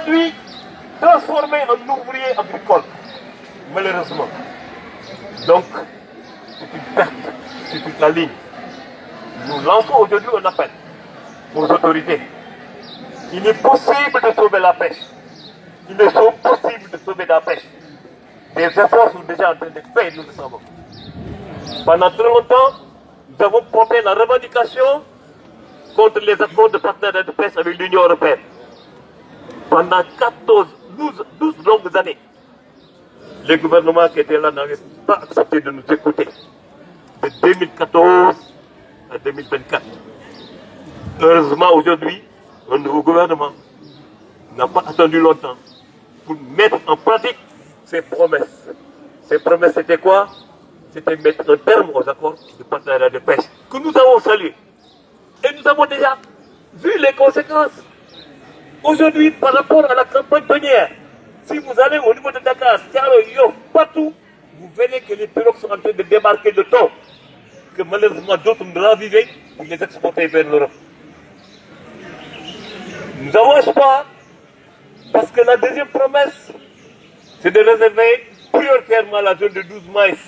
aujourd'hui transformé en ouvrier agricole, malheureusement. Donc, c'est une perte sur toute la ligne. Nous lançons aujourd'hui un appel aux autorités. Il est possible de sauver la pêche. Il est possible de sauver la pêche. Des efforts sont déjà en train d'être faits, nous le savons. Pendant très longtemps, nous avons porté la revendication contre les accords de partenariat de pêche avec l'Union européenne. Pendant 12 longues années, les gouvernements qui étaient là n'avaient pas accepté de nous écouter. De 2014 à 2024. Heureusement, aujourd'hui, un nouveau gouvernement n'a pas attendu longtemps pour mettre en pratique ses promesses. Ces promesses, c'était quoi? C'était mettre un terme aux accords de partenariat de pêche que nous avons salués. Et nous avons déjà vu les conséquences. Aujourd'hui, par rapport à la campagne douanière, si vous allez au niveau de Dakar, Thiaroye, Yoff, partout, vous verrez que les pirogues sont en train de débarquer de thon, que malheureusement d'autres nous ravivaient pour les exporter vers l'Europe. Nous avons espoir, parce que la deuxième promesse, c'est de réserver prioritairement la zone de 12 maïs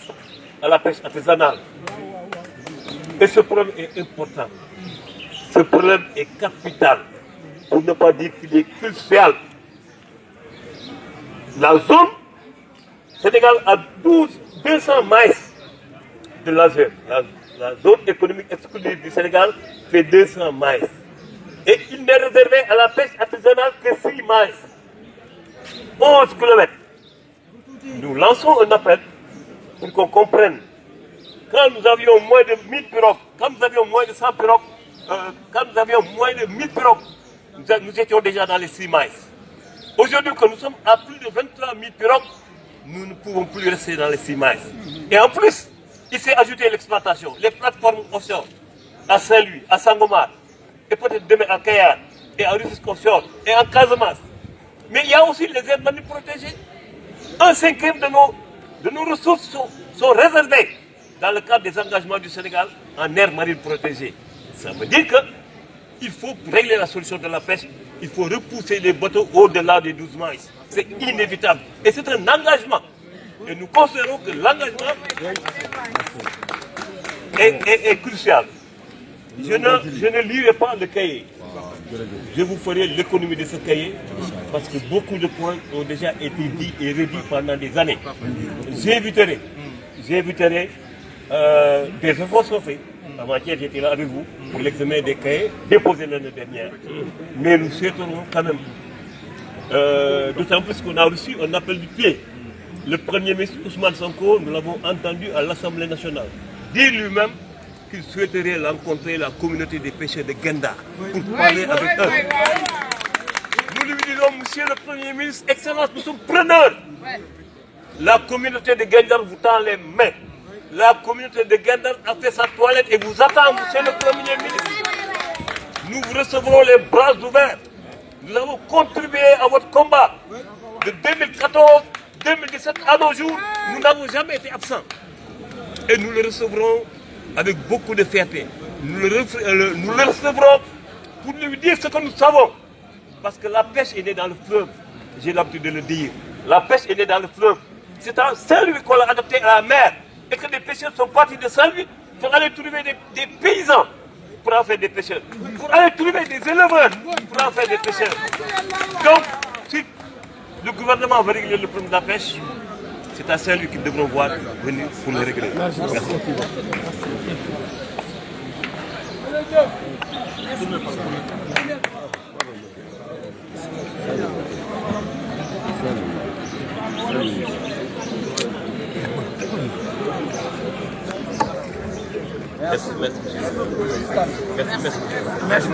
à la pêche artisanale. Et ce problème est important. Ce problème est capital, pour ne pas dire qu'il est crucial. La zone Sénégal a 200 maïs de la zone. La zone économique exclusive du Sénégal fait 200 maïs. Et il n'est réservé à la pêche artisanale que 6 maïs. 11 km. Nous lançons un appel pour qu'on comprenne. Quand nous avions moins de 1000 pirogues, quand nous avions moins de 100 pirogues, quand nous avions moins de 1000 pirogues, nous étions déjà dans les 6 maïs. Aujourd'hui, que nous sommes à plus de 23 000 pirogues, nous ne pouvons plus rester dans les 6 maïs. Et en plus, il s'est ajouté l'exploitation, les plateformes offshore, à Saint-Louis, à Sangomar, et peut-être demain à Kayar, et à Rufisque offshore, et en Casamance. Mais il y a aussi les aires marines protégées. 1/5 de nos ressources sont réservées dans le cadre des engagements du Sénégal en aires marines protégées. Ça veut dire qu'il faut régler la solution de la pêche, il faut repousser les bateaux au-delà des 12 maïs. C'est inévitable. Et c'est un engagement. Et nous considérons que l'engagement est crucial. Je ne lirai pas le cahier. Je vous ferai l'économie de ce cahier parce que beaucoup de points ont déjà été dits et redits pendant des années. J'éviterai des efforts sont faits. Avant-hier, j'étais là avec vous pour l'examen des cahiers déposés l'année dernière. Mais nous souhaiterons quand même, d'autant plus qu'on a reçu un appel du pied. Le Premier ministre Ousmane Sonko, nous l'avons entendu à l'Assemblée nationale, dire lui-même qu'il souhaiterait rencontrer la communauté des pêcheurs de Gendar pour parler avec eux. Nous lui disons, monsieur le Premier ministre, Excellence, nous sommes preneurs. La communauté de Gendar vous tend les mains. La communauté de Gendar a fait sa toilette et vous attend, monsieur le Premier ministre. Nous vous recevrons les bras ouverts. Nous avons contribué à votre combat. De 2014, 2017 à nos jours, nous n'avons jamais été absents. Et nous le recevrons avec beaucoup de fierté. Nous le recevrons pour lui dire ce que nous savons. Parce que la pêche est née dans le fleuve. J'ai l'habitude de le dire. La pêche est née dans le fleuve. C'est en Saint-Louis qu'on l'a adopté à la mer. Et que des pêcheurs sont partis de Saint-Louis pour aller trouver des paysans pour en faire des pêcheurs. Pour aller trouver des éleveurs pour en faire des pêcheurs. Donc, si le gouvernement veut régler le problème de la pêche, c'est à Saint-Louis qu'ils devront venir pour le régler. Merci. Merci. Merci.